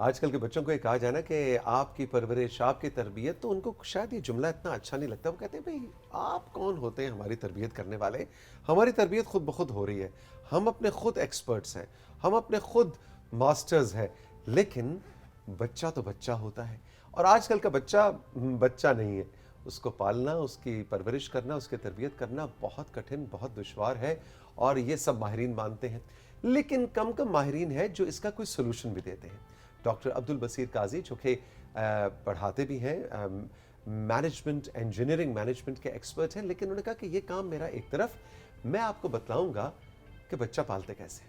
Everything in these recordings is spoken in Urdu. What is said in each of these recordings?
آج کل کے بچوں کو یہ کہا جائے نا کہ آپ کی پرورش، آپ کی تربیت، تو ان کو شاید یہ جملہ اتنا اچھا نہیں لگتا. وہ کہتے ہیں بھئی آپ کون ہوتے ہیں ہماری تربیت کرنے والے؟ ہماری تربیت خود بخود ہو رہی ہے. ہم اپنے خود ایکسپرٹس ہیں، ہم اپنے خود ماسٹرز ہیں. لیکن بچہ تو بچہ ہوتا ہے، اور آج کل کا بچہ بچہ نہیں ہے. اس کو پالنا، اس کی پرورش کرنا، اس کی تربیت کرنا بہت کٹھن، بہت دشوار ہے، اور یہ سب ماہرین مانتے ہیں. لیکن کم ماہرین ہیں جو اس کا کوئی سلوشن بھی دیتے ہیں. ڈاکٹر عبدالبصیر قاضی جو کہ پڑھاتے بھی ہیں، مینجمنٹ، انجینئرنگ مینجمنٹ کے ایکسپرٹ ہیں، لیکن انہوں نے کہا کہ یہ کام میرا ایک طرف، میں آپ کو بتلاؤں گا کہ بچہ پالتے کیسے.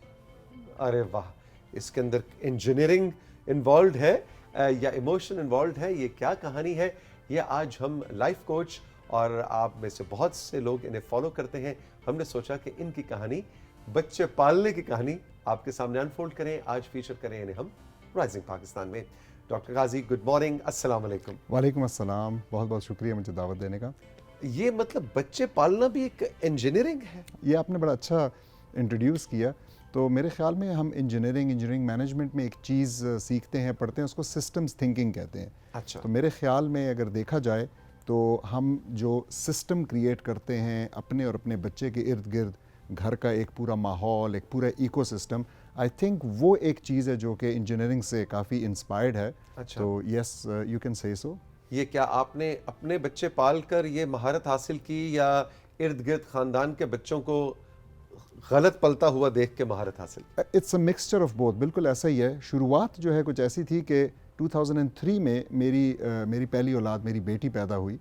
ارے واہ، اس کے اندر انجینئرنگ انوالوڈ ہے یا ایموشن انوالوڈ ہے، یہ کیا کہانی ہے؟ یہ آج ہم لائف کوچ اور آپ میں سے بہت سے لوگ انہیں فالو کرتے ہیں، ہم نے سوچا کہ ان کی کہانی، بچے پالنے کی کہانی آپ کے سامنے انفولڈ کریں. آج فیچر کریں انہیں ہم رائزنگ پاکستان میں. ڈاکٹر قاضی، گڈ مارننگ، السلام علیکم. وعلیکم السلام، بہت بہت شکریہ مجھے دعوت دینے کا. یہ مطلب بچے پالنا بھی ایک انجینئرنگ ہے؟ یہ آپ نے بڑا اچھا انٹروڈیوس کیا. تو میرے خیال میں ہم انجینئرنگ مینجمنٹ میں ایک چیز سیکھتے ہیں، پڑھتے ہیں، اس کو سسٹمز تھنکنگ کہتے ہیں. اچھا. تو میرے خیال میں اگر دیکھا جائے تو ہم جو سسٹم کریٹ کرتے ہیں اپنے اور اپنے بچے کے ارد گرد، گھر کا ایک پورا ماحول، ایک پورا ایکو سسٹم، آئی تھنک وہ ایک چیز ہے جو کہ انجینئرنگ سے کافی انسپائرڈ ہے. اچھا. تو یس، یو کین سے سو. یہ کیا آپ نے اپنے بچے پال کر یہ مہارت حاصل کی، یا ارد گرد خاندان کے بچوں کو غلط پلتا ہوا دیکھ کے مہارت حاصل کی؟ It's a mixture of both. بالکل ایسا ہی ہے. شروعات جو ہے کچھ ایسی تھی کہ 2003 میں میری پہلی اولاد، میری بیٹی پیدا ہوئی،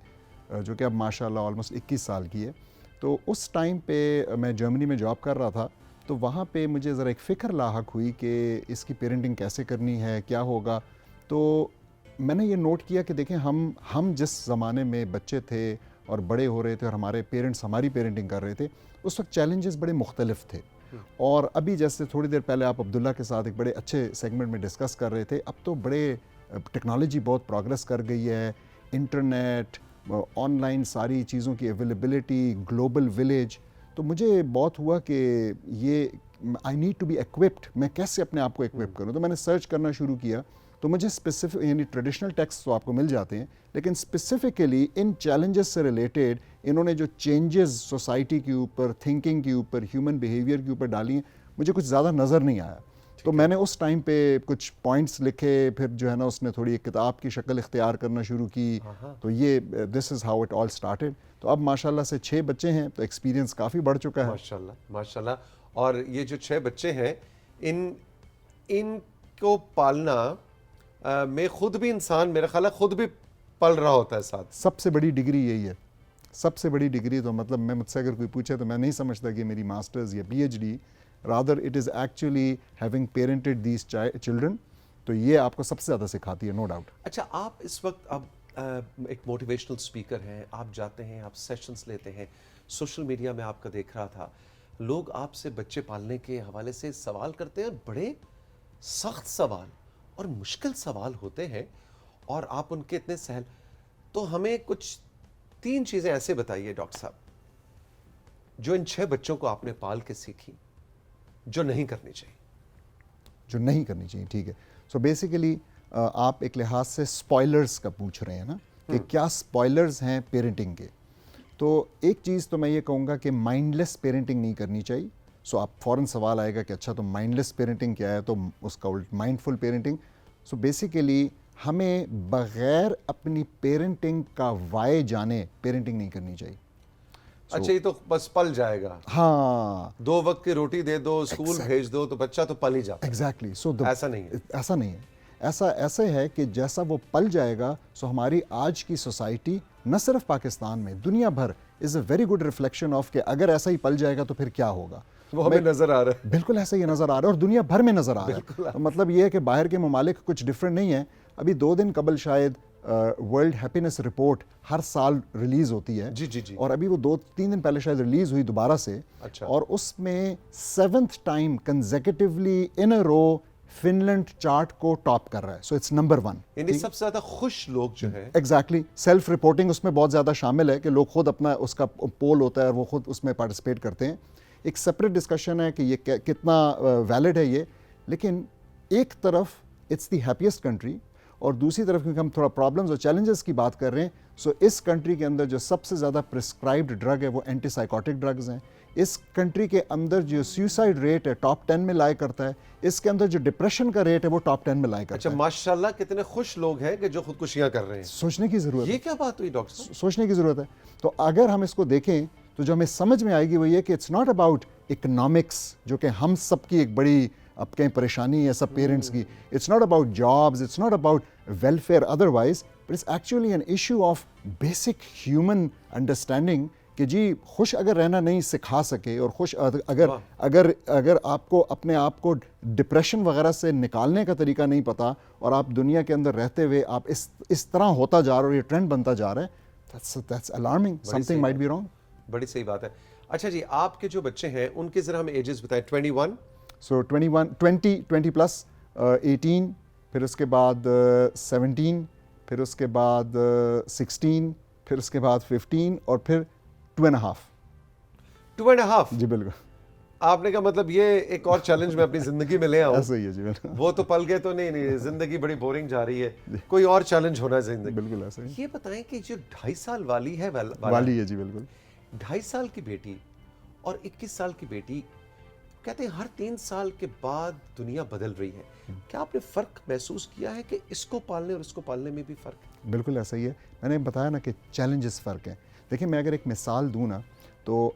جو کہ اب ماشاء اللہ آلموسٹ 21 سال کی ہے. تو اس ٹائم پہ میں جرمنی میں جاب کر رہا تھا. تو وہاں پہ مجھے ذرا ایک فکر لاحق ہوئی کہ اس کی پیرنٹنگ کیسے کرنی ہے، کیا ہوگا. تو میں نے یہ نوٹ کیا کہ دیکھیں، ہم جس زمانے میں بچے تھے اور بڑے ہو رہے تھے اور ہمارے پیرنٹس ہماری پیرنٹنگ کر رہے تھے، اس وقت چیلنجز بڑے مختلف تھے. اور ابھی جیسے تھوڑی دیر پہلے آپ عبداللہ کے ساتھ ایک بڑے اچھے سیگمنٹ میں ڈسکس کر رہے تھے، اب تو بڑے ٹیکنالوجی بہت پروگرس کر گئی ہے. انٹرنیٹ، آن لائن ساری چیزوں کی اویلیبلٹی، گلوبل ولیج. تو مجھے بہت ہوا کہ یہ I need to be equipped. میں کیسے اپنے آپ کو ایکوپ کروں؟ تو میں نے سرچ کرنا شروع کیا. تو مجھے اسپیسیفک، یعنی ٹریڈیشنل ٹیکسٹ تو آپ کو مل جاتے ہیں، لیکن اسپیسیفکلی ان چیلنجز سے ریلیٹڈ انہوں نے جو چینجز سوسائٹی کے اوپر، تھنکنگ کے اوپر، ہیومن بیہیویئر کے اوپر ڈالی ہیں، مجھے کچھ زیادہ نظر نہیں آیا. تو میں نے اس ٹائم پہ کچھ پوائنٹس لکھے، پھر جو ہے نا اس نے تھوڑی ایک کتاب کی شکل اختیار کرنا شروع کی. تو یہ this is how it all started. تو اب ماشاءاللہ سے 6 بچے ہیں، تو ایکسپیرینس کافی بڑھ چکا ہے. ماشاءاللہ ماشاءاللہ. اور یہ جو 6 بچے ہیں، ان کو پالنا میں خود بھی انسان میرا خیال ہے خود بھی پل رہا ہوتا ہے ساتھ. سب سے بڑی ڈگری یہی ہے. سب سے بڑی ڈگری تو مطلب مجھ سے اگر کوئی پوچھے تو میں نہیں سمجھتا کہ میری ماسٹرز یا P H D, rather it is actually having parented these children. تو یہ آپ کو سب سے زیادہ سکھاتی ہے، نو ڈاؤٹ. اچھا، آپ اس وقت اب ایک موٹیویشنل اسپیکر ہیں، آپ جاتے ہیں، آپ سیشنز لیتے ہیں. سوشل میڈیا میں آپ کا دیکھ رہا تھا، لوگ آپ سے بچے پالنے کے حوالے سے سوال کرتے ہیں، اور بڑے سخت سوال اور مشکل سوال ہوتے ہیں، اور آپ ان کے اتنے سہل. تو ہمیں کچھ 3 چیزیں ایسے بتائیے ڈاکٹر صاحب جو ان 6 بچوں کو آپ نے پال کے سیکھی، جو نہیں کرنی چاہیے. جو نہیں کرنی چاہیے، ٹھیک ہے. سو بیسیکلی آپ ایک لحاظ سے سپوائلرز کا پوچھ رہے ہیں نا، کہ کیا سپوائلرز ہیں پیرنٹنگ کے. تو ایک چیز تو میں یہ کہوں گا کہ مائنڈ لیس پیرنٹنگ نہیں کرنی چاہیے. سو آپ فوراً سوال آئے گا کہ اچھا تو مائنڈ لیس پیرنٹنگ کیا ہے؟ تو اس کا الٹ مائنڈ فل پیرنٹنگ. سو بیسیکلی ہمیں بغیر اپنی پیرنٹنگ کا وائے جانے پیرنٹنگ نہیں کرنی چاہیے. اچھا، یہ تو بس پل جائے گا. ہاں، 2 وقت کی روٹی دے دو، اسکول بھیج دو، تو بچہ تو پل ہی جاتا ہے. ایگزیکٹلی. سو ایسا نہیں ہے. ایسا نہیں ہے. ایسا ہے کہ جیسا وہ پل جائے گا، سو ہماری آج کی سوسائٹی نہ صرف پاکستان میں، دنیا بھر is a very good reflection of کہ اگر ایسا ہی پل جائے گا تو پھر کیا ہوگا. وہ ہمیں نظر آ رہا ہے. بالکل ایسا ہی نظر آ رہا ہے، اور دنیا بھر میں نظر آ رہا ہے. مطلب یہ ہے کہ باہر کے ممالک کچھ ڈفرینٹ نہیں ہے. ابھی 2 دن قبل شاید ورلڈ ہیپینس رپورٹ ہر سال ریلیز ہوتی ہے. جی جی جی. اور ابھی وہ 2-3 دن پہلے شاید ریلیز ہوئی دوبارہ سے. اچھا. اور اس میں 7th time consecutively in a row Finland chart کو ٹاپ کر رہا ہے. So it's number 1. یعنی سب سے زیادہ خوش لوگ جو ہیں. ایگزیکٹلی. سیلف رپورٹنگ اس میں بہت زیادہ شامل ہے کہ لوگ خود اپنا اس کا پول ہوتا ہے اور وہ خود اس میں پارٹیسپیٹ کرتے ہیں. ایک سپریٹ ڈسکشن ہے کہ یہ کتنا ویلڈ ہے یہ. لیکن ایک طرف اٹس دی ہیپیسٹ کنٹری. اور دوسری طرف کیونکہ ہم تھوڑا پرابلمز اور چیلنجز کی بات کر رہے ہیں, سو اس کنٹری کے اندر جو سب سے زیادہ پرسکرائبڈ ڈرگ ہے وہ اینٹی سائیکوٹک ڈرگز ہیں. اس کنٹری کے اندر جو سیوسائڈ ریٹ ہے ٹاپ 10 میں لائے کرتا ہے. اس کے اندر جو ڈپریشن کا ریٹ ہے وہ ٹاپ 10 میں لائے کرتا اچھا ہے. ماشاءاللہ کتنے خوش لوگ ہیں کہ جو خودکشیاں کر رہے ہیں. سوچنے کی ضرورت ہے, یہ کیا بات ہوئی ڈاکٹر صاحب؟ سوچنے کی ضرورت ہے. تو اگر ہم اس کو دیکھیں تو جو ہمیں سمجھ میں آئے گی وہ یہ کہ اٹس ناٹ اباؤٹ اکنامکس, جو کہ ہم سب کی ایک بڑی اب کہیں پریشانی ہے سب پیرنٹس کی. It's not about jobs, it's not about welfare otherwise, but it's actually an issue of basic human understanding کہ جی خوش اگر رہنا نہیں سکھا سکے اور خوش اگر آپ کو اپنے آپ کو ڈپریشن وغیرہ سے نکالنے کا طریقہ نہیں پتا اور آپ دنیا کے اندر رہتے ہوئے آپ اس طرح ہوتا جا رہا ہے اور یہ ٹرینڈ بنتا جا رہا ہے, that's alarming, something might be wrong. بڑی صحیح بات ہے. اچھا جی آپ کے جو بچے ہیں ان کے ذرا ہمیں ایجز بتائیں. 21 سو 20 پلس 18, پھر اس کے بعد 17, پھر اس کے بعد 16, پھر اس کے بعد 15 اور پھر 2.5. جی بالکل. آپ نے کہا مطلب یہ ایک اور چیلنج میں اپنی زندگی میں لے آؤں. ایسا ہی ہے جی بالکل. وہ تو پل گئے تو نہیں, زندگی بڑی بورنگ جا رہی ہے, کوئی اور چیلنج ہونا ہے زندگی. بالکل ایسا ہی. یہ بتائیں کہ جو 2.5 سال والی ہے والی ہے جی بالکل, 2.5 سال کی بیٹی اور 21 سال کی بیٹی, کہتے ہیں ہر 3 سال کے بعد دنیا بدل رہی ہے. کیا آپ نے فرق محسوس کیا ہے کہ اس کو پالنے اور اس کو پالنے میں بھی فرق ہے؟ بالکل ایسا ہی ہے. میں نے بتایا نا کہ چیلنجز فرق ہیں. دیکھیں میں اگر ایک مثال دوں نا تو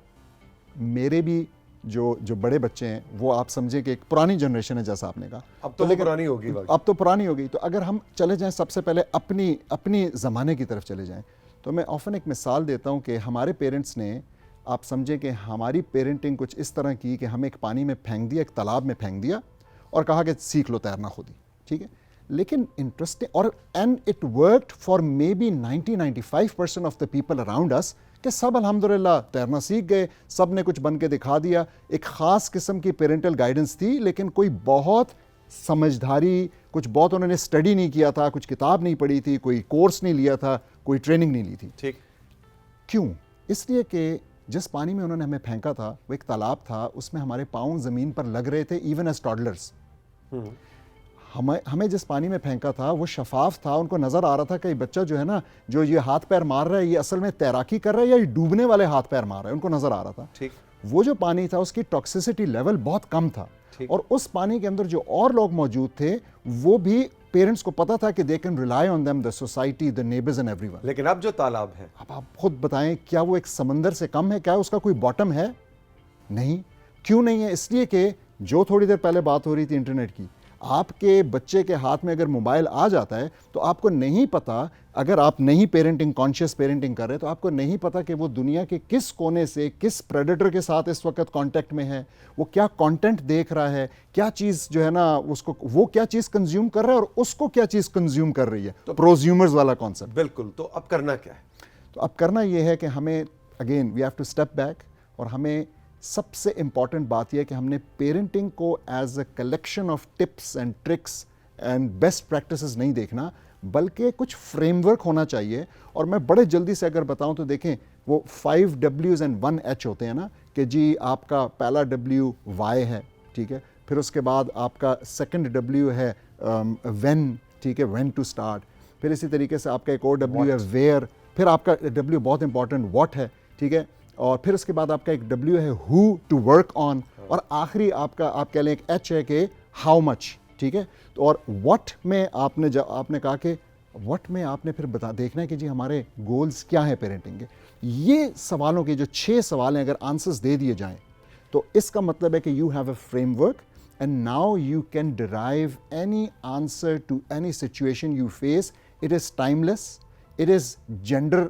میرے بھی جو بڑے بچے ہیں وہ آپ سمجھیں کہ ایک پرانی جنریشن ہے جیسا آپ نے کہا. اب تو پرانی ہوگی, اب تو پرانی ہوگی. تو اگر ہم چلے جائیں سب سے پہلے اپنی زمانے کی طرف چلے جائیں تو میں آفن ایک مثال دیتا ہوں کہ ہمارے پیرنٹس نے, آپ سمجھیں کہ ہماری پیرنٹنگ کچھ اس طرح کی کہ ہمیں ایک پانی میں پھینک دیا, ایک تالاب میں پھینک دیا اور کہا کہ سیکھ لو تیرنا خود ہی, ٹھیک ہے. لیکن انٹرسٹنگ, اور and it worked for maybe 90-95% of the people around us, کہ سب الحمدللہ تیرنا سیکھ گئے, سب نے کچھ بن کے دکھا دیا. ایک خاص قسم کی پیرنٹل گائیڈنس تھی لیکن کوئی بہت سمجھداری, کچھ بہت انہوں نے اسٹڈی نہیں کیا تھا, کچھ کتاب نہیں پڑھی تھی, کوئی کورس نہیں لیا تھا, کوئی ٹریننگ نہیں لی تھی. ٹھیک. کیوں؟ اس لیے کہ جس پانی میں انہوں نے ہمیں پھینکا تھا وہ ایک تالاب تھا, اس میں ہمارے پاؤں زمین پر لگ رہے تھے ایون ایز ٹاڈلرز. ہمیں جس پانی میں پھینکا تھا وہ شفاف تھا, ان کو نظر آ رہا تھا کہ یہ بچہ جو ہے نا جو یہ ہاتھ پیر مار رہا ہے یہ اصل میں تیراکی کر رہا ہے یا یہ ڈوبنے والے ہاتھ پیر مار رہا ہے, ان کو نظر آ رہا تھا. ٹھیک. وہ جو پانی تھا اس کی ٹاکسیسٹی لیول بہت کم تھا, اور اس پانی کے اندر جو اور لوگ موجود تھے وہ بھی پیرنٹس کو پتا تھا کہ they can rely on them, the society, the neighbors and everyone. لیکن اب جو تالاب ہے, اب آپ خود بتائیں کیا وہ ایک سمندر سے کم ہے؟ کیا اس کا کوئی باٹم ہے؟ نہیں. کیوں نہیں ہے؟ اس لیے کہ جو تھوڑی دیر پہلے بات ہو رہی تھی انٹرنیٹ کی, آپ کے بچے کے ہاتھ میں اگر موبائل آ جاتا ہے تو آپ کو نہیں پتا, اگر آپ نہیں پیرنٹنگ کانشیس پیرنٹنگ کر رہے تو آپ کو نہیں پتا کہ وہ دنیا کے کس کونے سے کس پریڈیٹر کے ساتھ اس وقت کانٹیکٹ میں ہے, وہ کیا کانٹینٹ دیکھ رہا ہے, کیا چیز جو ہے نا اس کو, وہ کیا چیز کنزیوم کر رہا ہے اور اس کو کیا چیز کنزیوم کر رہی ہے. تو پروزیومرز والا کانسیپٹ. بالکل. تو اب کرنا کیا ہے؟ تو اب کرنا یہ ہے کہ ہمیں again we have to step back, اور ہمیں سب سے امپورٹنٹ بات یہ ہے کہ ہم نے پیرنٹنگ کو as a collection of tips and tricks and best practices نہیں دیکھنا, بلکہ کچھ فریم ورک ہونا چاہیے. اور میں بڑے جلدی سے اگر بتاؤں تو دیکھیں وہ 5 Ws and 1 H ہوتے ہیں نا, کہ جی آپ کا پہلا W why ہے, ٹھیک ہے, پھر اس کے بعد آپ کا سیکنڈ W ہے when, ٹھیک ہے, when to start, پھر اسی طریقے سے آپ کا ایک اور W ہے where, پھر آپ کا W بہت امپورٹنٹ what ہے, ٹھیک ہے, اور پھر اس کے بعد آپ کا ایک W ہے who to work on, اور آخری آپ کا آپ کہہ لیں ایک H ہے کہ how much, ٹھیک ہے. تو اور what میں آپ نے کہا کہ what میں آپ نے پھر دیکھنا ہے کہ جی ہمارے گولز کیا ہیں پیرنٹنگ کے. یہ سوالوں کے جو 6 سوال ہیں اگر آنسرز دے دیے جائیں تو اس کا مطلب ہے کہ you have a framework and now you can drive any answer to any situation you face. It is timeless, it is gender,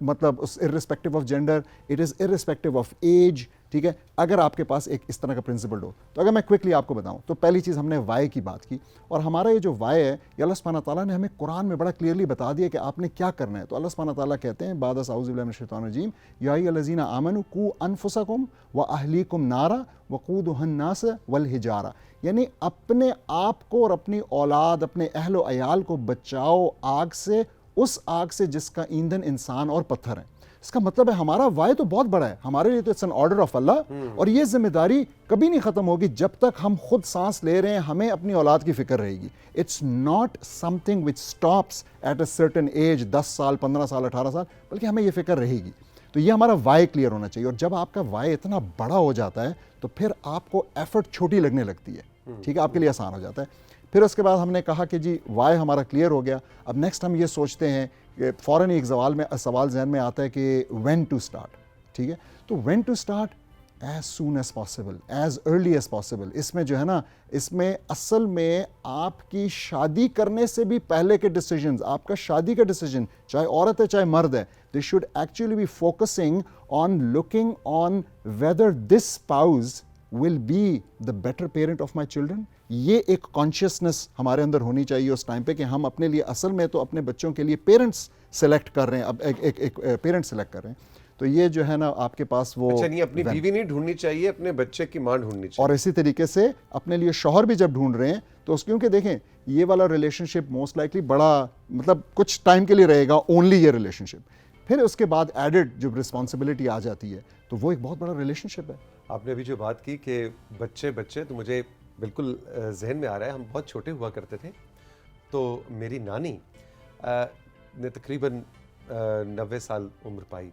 مطلب irrespective of gender, it is irrespective of age, ٹھیک ہے. اگر آپ کے پاس ایک اس طرح کا پرنسپل ہو تو اگر میں کوئکلی آپ کو بتاؤں تو پہلی چیز ہم نے وائی کی بات کی, اور ہمارا یہ جو وائی ہے یہ اللہ سبحانہ تعالیٰ نے ہمیں قرآن میں بڑا کلیئرلی بتا دیا کہ آپ نے کیا کرنا ہے. تو اللہ سبحانہ تعالیٰ کہتے ہیں بعد از اعوذ باللہ من الشیطان الرجیم یا ایھا الذین آمنوا قوا انفسکم واہلیکم نارا وقودھا الناس والحجارہ, یعنی اپنے آپ کو اور اپنی اولاد, اپنے اہل و عیال کو بچاؤ آگ سے, اس آگ سے جس کا ایندھن انسان اور پتھر ہیں. اس کا مطلب ہے ہمارا وائی تو بہت بڑا ہے, ہمارے لیے تو اٹس این آرڈر آف اللہ, اور یہ ذمہ داری کبھی نہیں ختم ہوگی جب تک ہم خود سانس لے رہے ہیں, ہمیں اپنی اولاد کی فکر رہے گی. It's not something which stops at a certain age, 10 سال 15 سال 18 سال, بلکہ ہمیں یہ فکر رہے گی. تو یہ ہمارا وائی کلیئر ہونا چاہیے, اور جب آپ کا وائی اتنا بڑا ہو جاتا ہے تو پھر آپ کو ایفرٹ چھوٹی لگنے لگتی ہے, ٹھیک ہے, آپ کے لیے آسان ہو جاتا ہے. پھر اس کے بعد ہم نے کہا کہ جی وائی ہمارا کلیئر ہو گیا, اب نیکسٹ ہم یہ سوچتے ہیں کہ فوراً ایک سوال ذہن میں آتا ہے کہ وین ٹو اسٹارٹ, ٹھیک ہے. تو when to start, as soon as possible, as early as possible. اس میں جو ہے نا, اس میں اصل میں آپ کی شادی کرنے سے بھی پہلے کے ڈیسیجنز, آپ کا شادی کا ڈیسیجن, چاہے عورت ہے چاہے مرد ہے, they should actually be focusing on looking on whether this spouse will be the better parent of my children. یہ ایک کانشیسنس ہمارے اندر ہونی چاہیے اس ٹائم پہ کہ ہم اپنے لیے اصل میں تو اپنے بچوں کے لیے پیرنٹس سلیکٹ کر رہے ہیں, اب ایک پیرنٹ سلیکٹ کر رہے ہیں. تو یہ جو ہے نا آپ کے پاس وہ اچھا نہیں, اپنی بیوی نہیں ڈھونڈنی چاہیے, اپنے بچے کی ماں ڈھونڈنی چاہیے. اور اسی طریقے سے اپنے لیے شوہر بھی جب ڈھونڈ رہے ہیں تو اس کیونکہ دیکھیں یہ والا ریلیشن شپ موسٹ لائکلی بڑا مطلب کچھ ٹائم کے لیے رہے گا, اونلی یہ ریلیشن شپ. پھر اس کے بعد ایڈڈ جب رسپانسبلٹی آ جاتی ہے تو وہ ایک بہت بڑا ریلیشن شپ ہے. آپ نے ابھی جو بات کی کہ بچے تو مجھے بالکل ذہن میں آ رہا ہے, ہم بہت چھوٹے ہوا کرتے تھے تو میری نانی نے تقریباً 90 سال عمر پائی,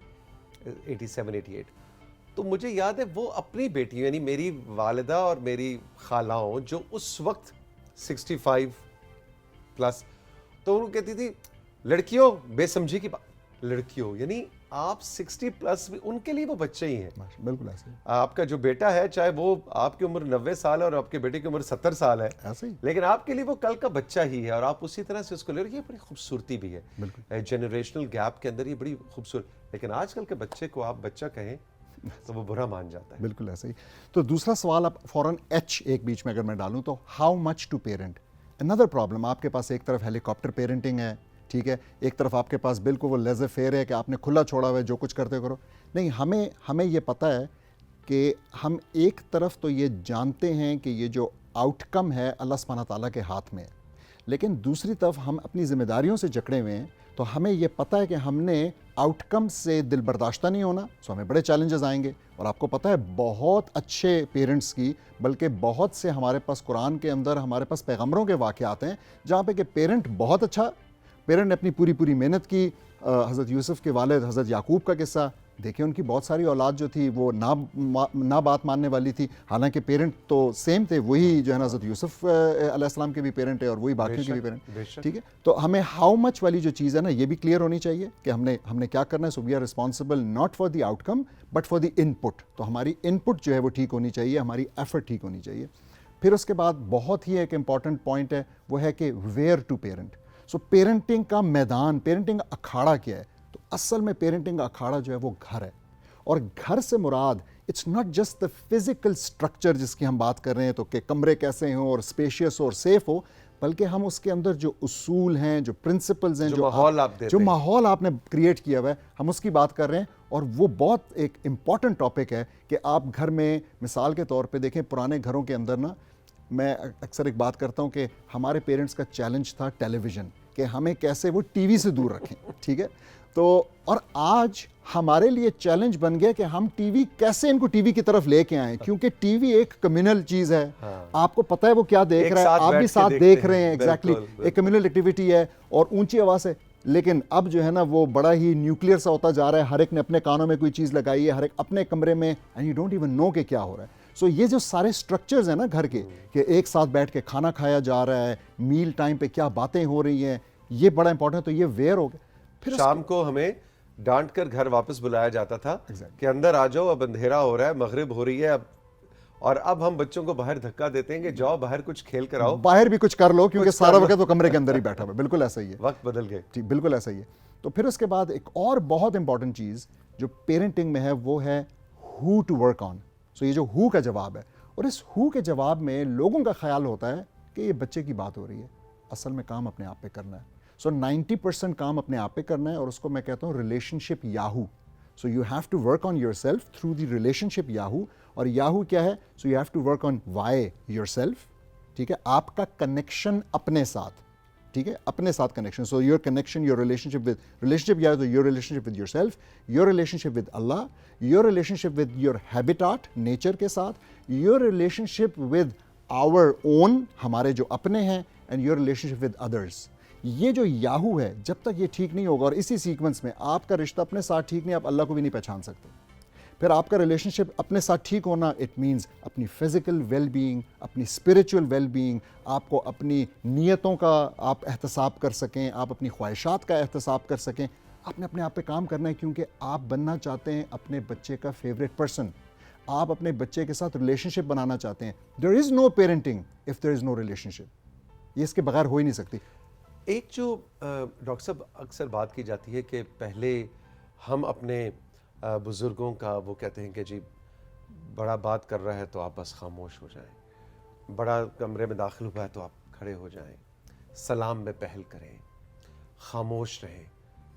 87-88. تو مجھے یاد ہے وہ اپنی بیٹی یعنی میری والدہ اور میری خالاؤں جو اس وقت 65 پلس, تو انہوں کہتی تھی لڑکیوں بے سمجھی کی بات, لڑکیوں یعنی آپ 60 پلس بھی ان کے لیے وہ بچے ہی ہیں. بالکل ایسے ہی. آپ کا جو بیٹا ہے چاہے وہ آپ کی عمر 90 سال ہے اور آپ کے بیٹے کی عمر 70 سال ہے, ایسے ہی, لیکن آپ کے لیے وہ کل کا بچہ ہی ہے, اور آپ اسی طرح سے اس کو لے رہے ہیں. یہ بڑی خوبصورتی بھی ہے جنریشنل گیپ کے اندر, یہ بڑی خوبصورت. لیکن آج کل کے بچے کو آپ بچہ کہیں تو وہ برا مان جاتا ہے. بالکل ایسے ہی. تو دوسرا سوال آپ فوراً ایچ ایک بیچ میں اگر میں ڈالوں تو ہاؤ مچ ٹو پیرنٹ. اندر پرابلم, آپ کے پاس ایک طرف ہیلی کاپٹر پیرنٹنگ ہے, ٹھیک ہے, ایک طرف آپ کے پاس بالکل وہ لیزر فیئر ہے کہ آپ نے کھلا چھوڑا ہوا ہے, جو کچھ کرتے کرو. نہیں, ہمیں یہ پتہ ہے کہ ہم ایک طرف تو یہ جانتے ہیں کہ یہ جو آؤٹ کم ہے اللہ سبحانہ تعالیٰ کے ہاتھ میں ہے, لیکن دوسری طرف ہم اپنی ذمہ داریوں سے جکڑے ہوئے ہیں. تو ہمیں یہ پتہ ہے کہ ہم نے آؤٹ کم سے دل برداشتہ نہیں ہونا, سو ہمیں بڑے چیلنجز آئیں گے. اور آپ کو پتہ ہے بہت اچھے پیرنٹس کی, بلکہ بہت سے ہمارے پاس قرآن کے اندر ہمارے پاس پیغمبروں کے واقعات ہیں جہاں پہ کہ پیرنٹ بہت اچھا, پیرنٹ نے اپنی پوری محنت کی. حضرت یوسف کے والد حضرت یعقوب کا قصہ دیکھیں, ان کی بہت ساری اولاد جو تھی وہ نہ بات ماننے والی تھی, حالانکہ پیرنٹ تو سیم تھے, وہی جو ہے نا حضرت یوسف علیہ السلام کے بھی پیرنٹ ہے اور وہی باقیوں کے بھی پیرنٹ, ٹھیک ہے. تو ہمیں ہاؤ مچ والی جو چیز ہے نا یہ بھی کلیئر ہونی چاہیے کہ ہم نے کیا کرنا ہے. So we are responsible not for the outcome but for the input. تو ہماری ان پٹ جو ہے وہ ٹھیک ہونی چاہیے, ہماری ایفرٹ ٹھیک ہونی چاہیے. پھر اس کے بعد بہت ہی ایک امپورٹنٹ پوائنٹ ہے, وہ ہے کہ where to parent. So parenting کا میدان, پیرنٹنگ کا اکھاڑا کیا ہے؟ تو اصل میں پیرنٹنگ کا اکھاڑا جو ہے وہ گھر ہے. اور گھر سے مراد it's not just the physical structure جس کی ہم بات کر رہے ہیں, تو کہ کمرے کیسے ہوں اور اسپیشیس ہو اور سیف ہو, بلکہ ہم اس کے اندر جو اصول ہیں, جو پرنسپلز ہیں, جو ماحول آپ نے کریٹ کیا ہوا ہے, ہم اس کی بات کر رہے ہیں. اور وہ بہت ایک امپورٹنٹ ٹاپک ہے کہ آپ گھر میں مثال کے طور پہ دیکھیں, پرانے گھروں کے اندر نا, میں اکثر ایک بات کرتا ہوں کہ ہمارے پیرنٹس کا چیلنج تھا ٹیلی ویژن, کہ ہمیں کیسے وہ ٹی وی سے دور رکھیں, ٹھیک ہے. تو اور آج ہمارے لیے چیلنج بن گیا کہ ہم ٹی وی کیسے ان کو ٹی وی کی طرف لے کے آئیں, کیونکہ ٹی وی ایک کمیونل چیز ہے. آپ کو پتہ ہے وہ کیا دیکھ رہا ہے, آپ بھی ساتھ دیکھ رہے ہیں, ایگزیکٹلی ایک کمیونل ایکٹیویٹی ہے اور اونچی آواز ہے. لیکن اب جو ہے نا وہ بڑا ہی نیوکلیئر سا ہوتا جا رہا ہے, ہر ایک نے اپنے کانوں میں کوئی چیز لگائی ہے, ہر ایک اپنے کمرے میں, and you don't even know کہ کیا ہو رہا ہے. سو یہ جو سارے سٹرکچرز ہیں نا گھر کے, کہ ایک ساتھ بیٹھ کے کھانا کھایا جا رہا ہے, میل ٹائم پہ کیا باتیں ہو رہی ہیں, یہ بڑا امپورٹنٹ ہے. تو یہ ویئر ہو گیا. پھر شام کو ہمیں ڈانٹ کر گھر واپس بلایا جاتا تھا کہ اندر آ جاؤ, اب اندھیرا ہو رہا ہے, مغرب ہو رہی ہے اب, اور اب ہم بچوں کو باہر دھکا دیتے ہیں کہ جاؤ باہر کچھ کھیل کر آؤ, باہر بھی کچھ کر لو, کیونکہ سارا وقت وہ کمرے کے اندر ہی بیٹھا ہوا ہے. بالکل ایسا ہی ہے, وقت بدل گئے. جی بالکل ایسا ہی ہے. تو پھر اس کے بعد ایک اور بہت امپورٹنٹ چیز جو پیرنٹنگ میں ہے وہ ہے ہو ٹو ورک آن. سو یہ جو ہو کا جواب ہے, اور اس ہو کے جواب میں لوگوں کا خیال ہوتا ہے کہ یہ بچے کی بات ہو رہی ہے, اصل میں کام اپنے آپ پہ کرنا ہے. سو 90% کام اپنے آپ پہ کرنا ہے, اور اس کو میں کہتا ہوں ریلیشن شپ یاہو. So you have to work on yourself through the relationship یاہو. اور یاہو کیا ہے؟ So you have to work on why yourself, ٹھیک ہے, آپ کا کنیکشن اپنے ساتھ. ٹھیک ہے, اپنے ساتھ connection. So your connection, your relationship یا تو your relationship with yourself, your relationship with اللہ, your relationship with your habitat nature کے ساتھ, your relationship with our own ہمارے جو اپنے ہیں, and your relationship with others. یہ جو یاہو ہے جب تک یہ ٹھیک نہیں ہوگا, اور اسی سیکوینس میں آپ کا رشتہ اپنے ساتھ ٹھیک نہیں, آپ اللہ کو بھی نہیں پہچان سکتے. پھر آپ کا ریلیشن شپ اپنے ساتھ ٹھیک ہونا, اٹ مینز اپنی فزیکل ویل بینگ, اپنی اسپریچول ویل بینگ, آپ کو اپنی نیتوں کا آپ احتساب کر سکیں, آپ اپنی خواہشات کا احتساب کر سکیں. آپ نے اپنے آپ پہ کام کرنا ہے, کیونکہ آپ بننا چاہتے ہیں اپنے بچے کا فیوریٹ پرسن, آپ اپنے بچے کے ساتھ ریلیشن شپ بنانا چاہتے ہیں. There is no parenting if there is no relationship, یہ اس کے بغیر ہو ہی نہیں سکتی. ایک جو ڈاکٹر صاحب اکثر بات کی جاتی ہے کہ پہلے ہم اپنے بزرگوں کا وہ کہتے ہیں کہ جی بڑا بات کر رہا ہے تو آپ بس خاموش ہو جائیں, بڑا کمرے میں داخل ہوا ہے تو آپ کھڑے ہو جائیں, سلام میں پہل کریں, خاموش رہیں.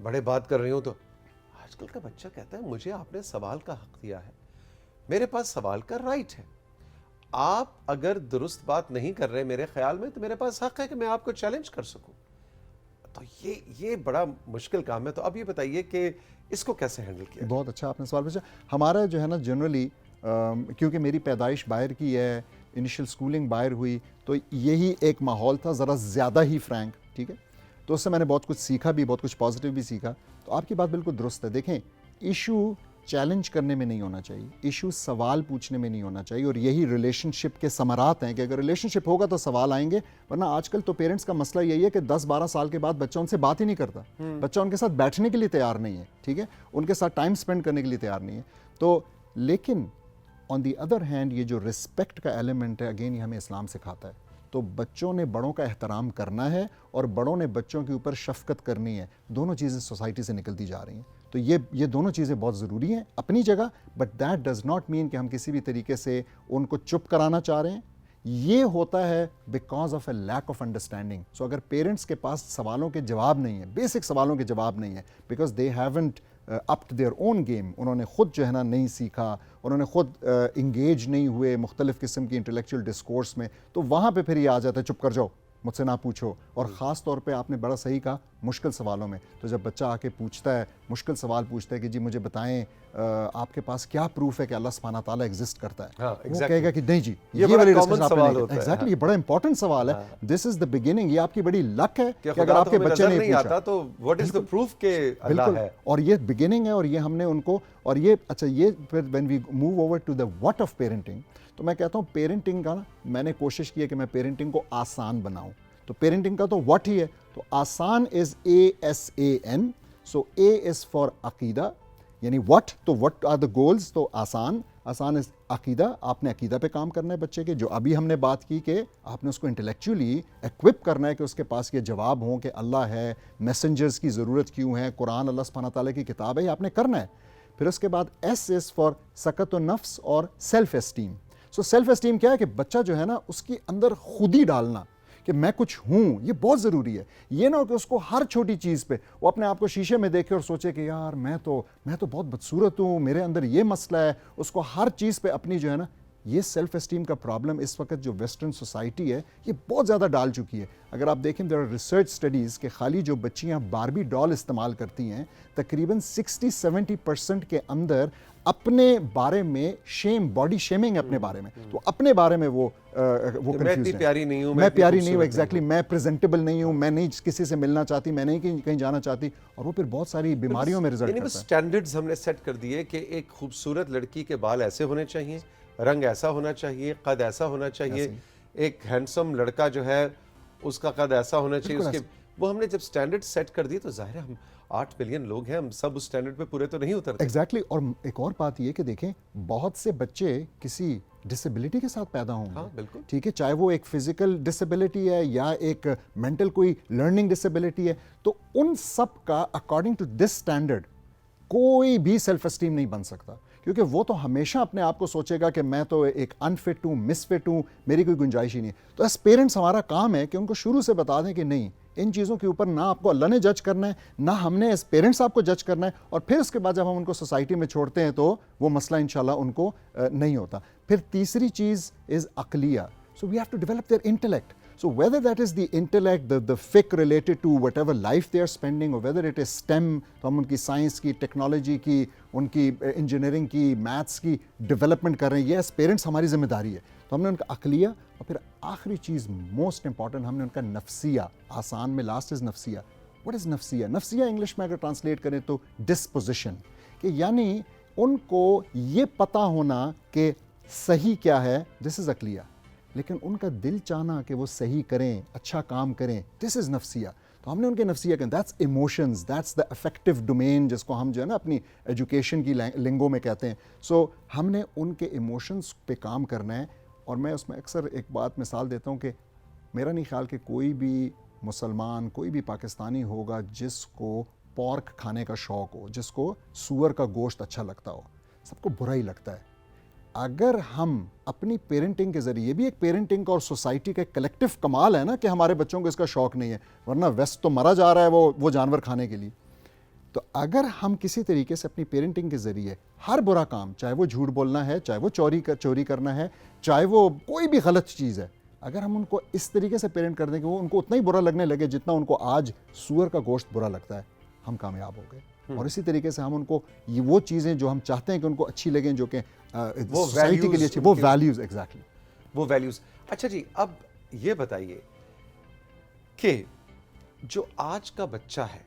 بڑے بات کر رہے ہوں تو آج کل کا بچہ کہتا ہے مجھے آپ نے سوال کا حق دیا ہے, میرے پاس سوال کا رائٹ ہے. آپ اگر درست بات نہیں کر رہے میرے خیال میں تو میرے پاس حق ہے کہ میں آپ کو چیلنج کر سکوں. تو یہ بڑا مشکل کام ہے. تو اب یہ بتائیے کہ اس کو کیسے ہینڈل کیا؟ بہت اچھا آپ نے سوال پوچھا. ہمارا جو ہے نا جنرلی کیونکہ میری پیدائش باہر کی ہے, انیشیل سکولنگ باہر ہوئی, تو یہی ایک ماحول تھا ذرا زیادہ ہی فرینک, ٹھیک ہے. تو اس سے میں نے بہت کچھ سیکھا بھی, بہت کچھ پازیٹیو بھی سیکھا. تو آپ کی بات بالکل درست ہے. دیکھیں, ایشو چیلنج کرنے میں نہیں ہونا چاہیے, ایشو سوال پوچھنے میں نہیں ہونا چاہیے, اور یہی ریلیشن شپ کے ثمرات ہیں کہ اگر ریلیشن شپ ہوگا تو سوال آئیں گے. ورنہ آج کل تو پیرنٹس کا مسئلہ یہی ہے کہ 10-12 سال کے بعد بچہ ان سے بات ہی نہیں کرتا, بچہ ان کے ساتھ بیٹھنے کے لیے تیار نہیں ہے, ٹھیک ہے, ان کے ساتھ ٹائم سپینڈ کرنے کے لیے تیار نہیں ہے. تو لیکن آن دی ادر ہینڈ یہ جو رسپیکٹ کا ایلیمنٹ ہے, اگین یہ ہمیں اسلام سکھاتا ہے. تو بچوں نے بڑوں کا احترام کرنا ہے اور بڑوں نے بچوں کے اوپر شفقت کرنی ہے. دونوں چیزیں سوسائٹی سے نکلتی جا رہی ہیں. تو یہ دونوں چیزیں بہت ضروری ہیں اپنی جگہ, but that does not mean کہ ہم کسی بھی طریقے سے ان کو چپ کرانا چاہ رہے ہیں. یہ ہوتا ہے because of a lack of understanding. So اگر پیرنٹس کے پاس سوالوں کے جواب نہیں ہیں, بیسک سوالوں کے جواب نہیں ہیں, because they haven't up to their own game, انہوں نے خود جو ہے نا نہیں سیکھا, انہوں نے خود انگیج نہیں ہوئے مختلف قسم کی انٹلیکچوئل ڈسکورس میں, تو وہاں پہ پھر یہ آ جاتا ہے چپ کر جاؤ, مجھ سے نہ پوچھو. اور خاص طور پہ آپ نے بڑا صحیح کہا, مشکل سوالوں میں. تو جب بچہ آ کے پوچھتا ہے, مشکل سوال پوچھتا ہے کہ جی مجھے بتائیں آپ کے پاس کیا پروف ہے کہ اللہ سبحانہ تعالیٰ ایگزسٹ کرتا ہے, وہ کہے گا کہ نہیں جی, یہ والی سوال ہوتا ہے. ایگزیکٹلی, یہ بڑا امپورٹنٹ سوال ہے. دس از دا بگننگ. یہ آپ کی بڑی لک ہے کہ اگر آپ کے بچے نے پوچھا تو واٹ از دا پروف کہ اللہ ہے. اور یہ بگننگ ہے, اور یہ ہم نے ان کو, اور یہ اچھا, یہ پھر when we move over to the what of parenting, تو میں کہتا ہوں پیرنٹنگ کا نا میں نے کوشش کی ہے کہ میں پیرنٹنگ کو آسان بناؤں. تو پیرنٹنگ کا تو واٹ ہی ہے, تو آسان از ASAN. So A is for عقیدہ, یعنی واٹ, تو واٹ آر دا گولز, تو آسان از عقیدہ. آپ نے عقیدہ پہ کام کرنا ہے بچے کے, جو ابھی ہم نے بات کی کہ آپ نے اس کو انٹلیکچولی ایکوپ کرنا ہے کہ اس کے پاس یہ جواب ہوں کہ اللہ ہے, میسنجرز کی ضرورت کیوں ہے, قرآن اللہ سبحانہ تعالیٰ کی کتاب ہے, یہ آپ نے کرنا ہے. پھر اس کے بعد S از فار سکت و نفس اور self esteem. So self esteem کیا ہے کہ بچہ جو ہے نا اس کے اندر خود ہی ڈالنا کہ میں کچھ ہوں, یہ بہت ضروری ہے. یہ نہ ہو کہ اس کو ہر چھوٹی چیز پہ وہ اپنے آپ کو شیشے میں دیکھے اور سوچے کہ یار میں تو بہت بدصورت ہوں, میرے اندر یہ مسئلہ ہے. اس کو ہر چیز پہ اپنی جو ہے نا, یہ سیلف اسٹیم کا پرابلم اس وقت جو ویسٹرن سوسائٹی ہے یہ بہت زیادہ ڈال چکی ہے. اگر آپ دیکھیں دیر آر ریسرچ اسٹڈیز کہ خالی جو بچیاں باربی ڈال استعمال کرتی ہیں, تقریباً 60-70% کے اندر اپنے بارے میں شیم, باڈی شیمنگ ہے اپنے بارے میں. تو اپنے بارے میں وہ کنفیوز ہیں, پیاری نہیں ہوں, میں پیاری نہیں ہوں, ایگزیکٹلی, میں پریزنٹیبل نہیں ہوں, میں نہیں کسی سے ملنا چاہتی, میں نہیں کہیں جانا چاہتی, اور وہ پھر بہت ساری بیماریوں میں رزلٹ کرتا ہے. سٹینڈرڈز ہم نے سیٹ کر دیے کہ ایک خوبصورت لڑکی کے بال ایسے ہونے چاہیے, رنگ ایسا ہونا چاہیے, قد ایسا ہونا چاہیے, ایک ہینڈسم لڑکا جو ہے اس کا قد ایسا ہونا چاہیے, اس کے وہ ہم نے جب سٹینڈرڈ سیٹ کر دی تو ظاہر ہے ہم 8 ملین لوگ ہیں, ہم سب اس سٹینڈرڈ پہ پورے تو نہیں اترتے. ایگزیکٹلی. اور ایک اور بات یہ کہ دیکھیں بہت سے بچے کسی ڈسیبلٹی کے ساتھ پیدا ہوں گے, بالکل ٹھیک ہے, چاہے وہ ایک فزیکل ڈسیبلٹی ہے یا ایک مینٹل کوئی لرننگ ڈسیبلٹی ہے, تو ان سب کا اکارڈنگ ٹو دس اسٹینڈرڈ کوئی بھی سیلف اسٹیم نہیں بن سکتا, کیونکہ وہ تو ہمیشہ اپنے آپ کو سوچے گا کہ میں تو ایک انفٹ ہوں, مس فٹ ہوں, میری کوئی گنجائش ہی نہیں. تو ایز پیرنٹس ہمارا کام ہے کہ ان کو شروع سے بتا دیں کہ نہیں, ان چیزوں کے اوپر نہ آپ کو اللہ نے جج کرنا ہے, نہ ہم نے ایز پیرنٹس آپ کو جج کرنا ہے, اور پھر اس کے بعد جب ہم ان کو سوسائٹی میں چھوڑتے ہیں تو وہ مسئلہ انشاءاللہ ان کو نہیں ہوتا. پھر تیسری چیز از عقلیہ. So we have to develop their intellect. So whether that is the intellect, the fiqh related to whatever life they are spending, or whether it is STEM, تو ہم ان کی سائنس کی, ٹیکنالوجی کی, ان کی انجینئرنگ کی, میتھس کی ڈیولپمنٹ کر رہے ہیں, یہ ایز پیرنٹس ہماری ذمہ داری ہے. تو ہم نے ان کا عقلیہ, اور پھر آخری چیز موسٹ امپورٹنٹ, ہم نے ان کا نفسیہ, آسان میں لاسٹ از نفسیہ. وٹ از نفسیہ؟ نفسیہ انگلش میں اگر ٹرانسلیٹ کریں تو ڈسپوزیشن, کہ یعنی ان کو یہ پتہ ہونا کہ صحیح کیا ہے, دس از عقلیہ, لیکن ان کا دل چاہنا کہ وہ صحیح کریں, اچھا کام کریں, دس از نفسیہ. تو ہم نے ان کے نفسیہ کہ that's emotions, that's the effective domain, جس کو ہم جو ہے نا اپنی ایجوکیشن کی لنگو میں کہتے ہیں. سو ہم نے ان کے ایموشنز پہ کام کرنا ہے. اور میں اس میں اکثر ایک بات مثال دیتا ہوں کہ میرا نہیں خیال کہ کوئی بھی مسلمان, کوئی بھی پاکستانی ہوگا جس کو پورک کھانے کا شوق ہو, جس کو سور کا گوشت اچھا لگتا ہو. سب کو برا ہی لگتا ہے. اگر ہم اپنی پیرنٹنگ کے ذریعے, یہ بھی ایک پیرنٹنگ اور سوسائٹی کا ایک کلیکٹیو کمال ہے نا کہ ہمارے بچوں کو اس کا شوق نہیں ہے, ورنہ ویسٹ تو مرا جا رہا ہے وہ جانور کھانے کے لیے. تو اگر ہم کسی طریقے سے اپنی پیرنٹنگ کے ذریعے ہر برا کام, چاہے وہ جھوٹ بولنا ہے, چاہے وہ چوری کرنا ہے, چاہے وہ کوئی بھی غلط چیز ہے, اگر ہم ان کو اس طریقے سے پیرنٹ کر دیں کہ وہ ان کو اتنا ہی برا لگنے لگے جتنا ان کو آج سور کا گوشت برا لگتا ہے, ہم کامیاب ہو گئے. اور اسی طریقے سے ہم ان کو یہ وہ چیزیں جو ہم چاہتے ہیں کہ ان کو اچھی لگیں, جو کہ سوسائٹی کے لیے اچھی, وہ ویلیوز, ایگزیکٹلی وہ ویلیوز. اچھا جی, اب یہ بتائیے کہ جو آج کا بچہ ہے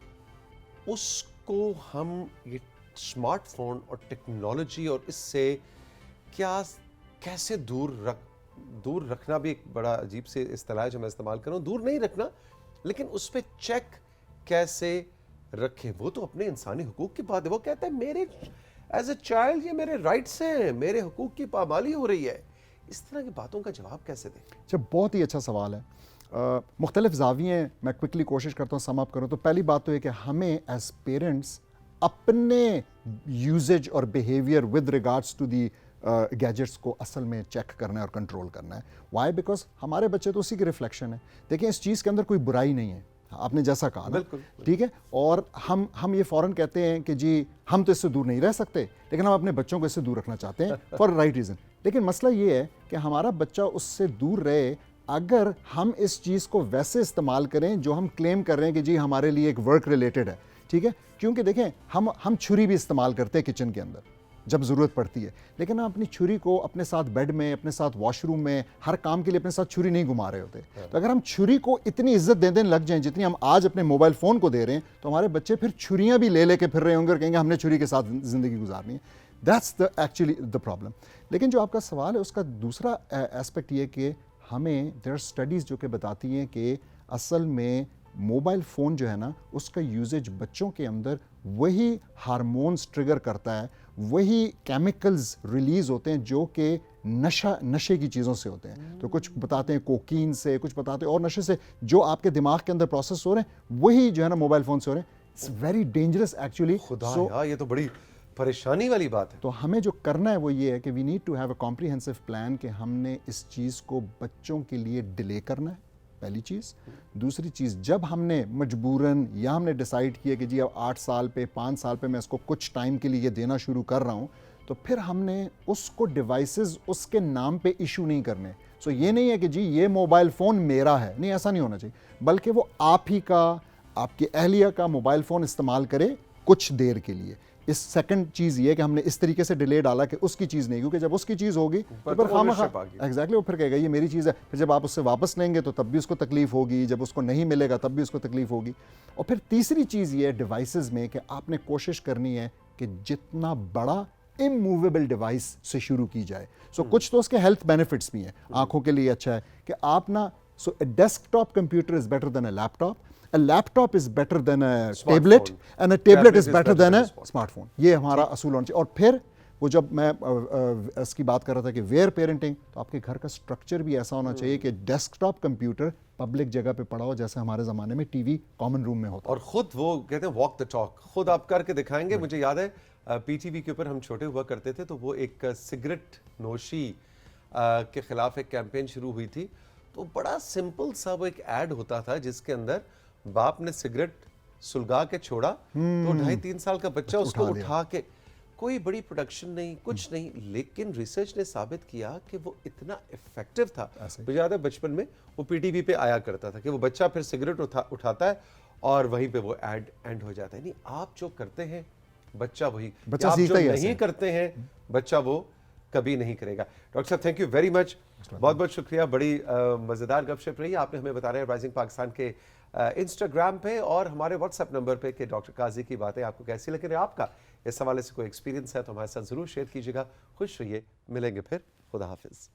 اس کو ہم یہ اسمارٹ فون اور ٹیکنالوجی اور اس سے کیسے دور رکھنا, بھی ایک بڑا عجیب سے اصطلاح ہے جو میں استعمال کر رہا ہوں, دور نہیں رکھنا, لیکن اس پہ چیک کیسے رکھیں. وہ تو اپنے انسانی حقوق کی بات ہے, وہ کہتا ہے میرے ایز اے چائلڈ یہ میرے رائٹس ہیں, میرے حقوق کی پامالی ہو رہی ہے. اس طرح کی باتوں کا جواب کیسے دیں؟ اچھا, بہت ہی اچھا سوال ہے. مختلف زاویے میں کوئکلی کوشش کرتا ہوں سم اپ کروں. تو پہلی بات تو یہ کہ ہمیں ایز پیرنٹس اپنے یوزیج اور behaviour with regards to the gadgets کو اصل میں چیک کرنا ہے اور کنٹرول کرنا ہے. وائی؟ بیکاز ہمارے بچے تو اسی کی ریفلیکشن ہے. دیکھیں, اس چیز کے اندر کوئی برائی نہیں ہے, آپ نے جیسا کہا نا, ٹھیک ہے. اور ہم یہ فوراً کہتے ہیں کہ جی ہم تو اس سے دور نہیں رہ سکتے, لیکن ہم اپنے بچوں کو اس سے دور رکھنا چاہتے ہیں فار رائٹ ریزن. لیکن مسئلہ یہ ہے کہ ہمارا بچہ اس سے دور رہے اگر ہم اس چیز کو ویسے استعمال کریں جو ہم کلیم کر رہے ہیں کہ جی ہمارے لیے ایک ورک ریلیٹڈ ہے, ٹھیک ہے. کیونکہ دیکھیں, ہم چھری بھی استعمال کرتے ہیں کچن کے اندر جب ضرورت پڑتی ہے, لیکن ہم اپنی چھری کو اپنے ساتھ بیڈ میں, اپنے ساتھ واش روم میں, ہر کام کے لیے اپنے ساتھ چھری نہیں گھما رہے ہوتے. تو اگر ہم چھری کو اتنی عزت دینے لگ جائیں جتنی ہم آج اپنے موبائل فون کو دے رہے ہیں, تو ہمارے بچے پھر چھریاں بھی لے کے پھر رہے ہوں گے اور کہیں گے ہم نے چھری کے ساتھ زندگی گزارنی ہے. That's actually the problem. لیکن جو آپ کا سوال ہے اس کا دوسرا ایسپیکٹ یہ کہ ہمیں دیر آر اسٹڈیز جو کہ بتاتی ہیں کہ اصل میں موبائل فون جو ہے نا, اس کا یوزیج بچوں کے اندر وہی ہارمونز ٹریگر کرتا ہے, وہی کیمیکلز ریلیز ہوتے ہیں جو کہ نشے کی چیزوں سے ہوتے ہیں. تو کچھ بتاتے ہیں کوکین سے, کچھ بتاتے ہیں اور نشے سے, جو آپ کے دماغ کے اندر پروسیس ہو رہے ہیں وہی جو ہے نا موبائل فون سے ہو رہے ہیں. It's very dangerous actually. خدا, یہ تو بڑی پریشانی والی بات ہے. تو ہمیں جو کرنا ہے وہ یہ ہے کہ we need to have a comprehensive plan, کہ ہم نے اس چیز کو بچوں کے لیے ڈیلے کرنا ہے, پہلی چیز. دوسری چیز, جب ہم نے مجبوراً یا ہم نے ڈیسائیڈ کیا کہ جی اب 8 سال پہ 5 سال پہ میں اس کو کچھ ٹائم کے لیے دینا شروع کر رہا ہوں, تو پھر ہم نے اس کو ڈیوائسز اس کے نام پہ ایشو نہیں کرنے. سو یہ نہیں ہے کہ جی یہ موبائل فون میرا ہے, نہیں, ایسا نہیں ہونا چاہیے, بلکہ وہ آپ ہی کا, آپ کی اہلیہ کا موبائل فون استعمال کرے کچھ دیر کے لیے. اس سیکنڈ چیز یہ کہ ہم نے اس طریقے سے ڈیلے ڈالا کہ اس کی چیز نہیں, کیونکہ جب اس کی چیز ہوگی تو پھر ایگزیکٹلی وہ پھر کہے گا یہ میری چیز ہے. پھر جب آپ اس سے واپس لیں گے تو تب بھی اس کو تکلیف ہوگی, جب اس کو نہیں ملے گا تب بھی اس کو تکلیف ہوگی. اور پھر تیسری چیز یہ ہے ڈیوائسز میں کہ آپ نے کوشش کرنی ہے کہ جتنا بڑا اموویبل ڈیوائس سے شروع کی جائے. سو کچھ تو اس کے ہیلتھ بینیفٹس بھی ہیں, آنکھوں کے لیے اچھا ہے کہ آپ نا, so a desktop computer is better than a laptop, a laptop is better than a tablet and a tablet is better than a smart phone. یہ ہمارا اصول ہونا چاہیے. اور پھر وہ جب میں اس کی بات کر رہا تھا کہ ویئر پیرنٹنگ, تو آپ کے گھر کا سٹرکچر بھی ایسا ہونا چاہیے کہ ڈیسک ٹاپ کمپیوٹر پبلک جگہ پہ پڑا ہو, جیسے ہمارے زمانے میں ٹی وی کامن روم میں ہوتا. اور خود وہ کہتے ہیں واک دا ٹاک, خود آپ کر کے دکھائیں گے. مجھے یاد ہے پی ٹی وی کے اوپر ہم چھوٹے ہوا کرتے تھے, تو وہ ایک سگریٹ نوشی کے خلاف ایک کیمپین شروع ہوئی تھی. تو بڑا سمپل سا وہ ایک ایڈ ہوتا تھا جس کے اندر باپ نے سگریٹ سلگا کے چھوڑا, تو 2.5-3 سال کا بچہ اس کو اٹھا کے, کوئی بڑی پروڈکشن نہیں، کچھ نہیں، لیکن ریسرچ نے ثابت کیا کہ وہ اتنا افیکٹو تھا. مجھے یاد ہے بچپن میں وہ پی ٹی وی پہ آیا کرتا تھا کہ وہ بچہ پھر سگریٹ اٹھاتا ہے اور وہیں پہ وہ ایڈ اینڈ ہو جاتا ہے. نہیں، آپ جو کرتے ہیں بچہ وہی، آپ جو نہیں کرتے ہیں بچہ وہ کبھی نہیں کرے گا. ڈاکٹر صاحب تھینک یو ویری مچ، بہت بہت شکریہ. بڑی مزیدار گپ شپ رہی. آپ نے ہمیں بتایا رائزنگ پاکستان کے انسٹاگرام پہ اور ہمارے واٹس ایپ نمبر پہ کہ ڈاکٹر قاضی کی باتیں آپ کو کیسی لگیں. آپ کا اس حوالے سے کوئی ایکسپیرینس ہے تو ہمارے ساتھ ضرور شیئر کیجیے گا. خوش رہیے، ملیں گے پھر. خدا حافظ.